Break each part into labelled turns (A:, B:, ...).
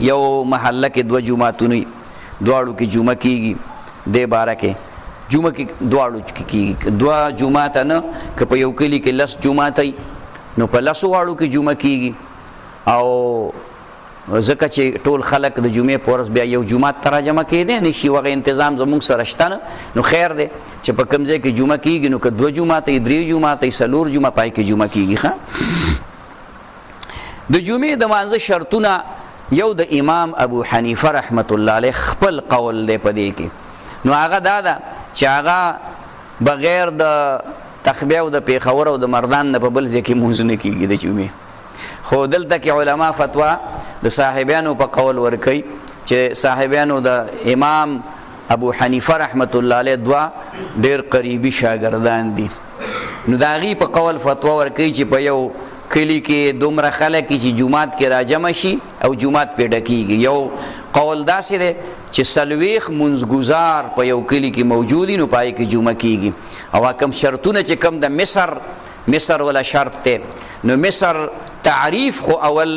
A: یو محله کې دوه جمعتونه دواړو کې جمعه کیږي د باره کې جمعه کې دواړو کې کیږي دوه جمعات نه که په یو کلی کې لس جمعات نو په لسو واړو کې جمعه کیږي او ځکه چې ټول خلک د جمعې په ورځ بیا یو جمعات ته راجمع کېدی نشي هغه تنظیم زموږ سره شته نه نو خیر دی چې په کوم ځای کې جمعه کیږي نو که دوه جمعات درې جمعات څلور جمعه پای کې جمعه کیږي ښه د جمعې د مانځه شرطونه یو د امام ابو حنیفه رحمت الله علیه خپل قول دی په دې کې نو هغه دا ده چې هغه بغیر د تخبیه او د پیښور او د مردان نه په بل ځای کې مونځ نه کیږي د جمعې خو دلته کې علما فتوا د صاحبانو په قول ورکوي چې صاحبانو د امام ابو حنیفه رحمت الله علیه دوه ډېر قریبي شاګردان دي نو د هغې په قول فتوا ورکوي چې په یو کلی کې دومره خلک چې جومات کې راجمع شي او جومات پې ډکیږي یو قول داسې دی چې څلوېښت منځګزار په یو کلي کې موجود دي نو په هغې کې جمعه کیږي او کوم شرطونه چې کوم د مصر ولا شرط دی نو مصر تعریف خو اول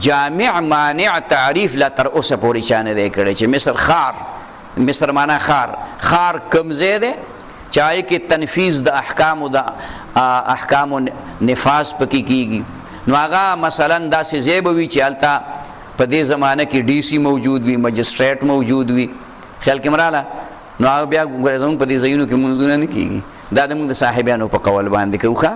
A: جامع مانع تعریف لا تر اوسه پورې چا نه دی کړی چې مصر معنا خار کوم ځای دی چې هغې کې تنفیذ د احکامو نفاذ پکې کیږي نو هغه مثلا داسې ځای به وي چې هلته په دې زمانه کې ډي سي موجود وي مجسټریټ موجود وي خیال کې مراله نو هغه بیا ګوره زموږ په دې ځایونو کې منځونه نه کیږي دا زموږ د صاحبانو په قول باندې کوو ښه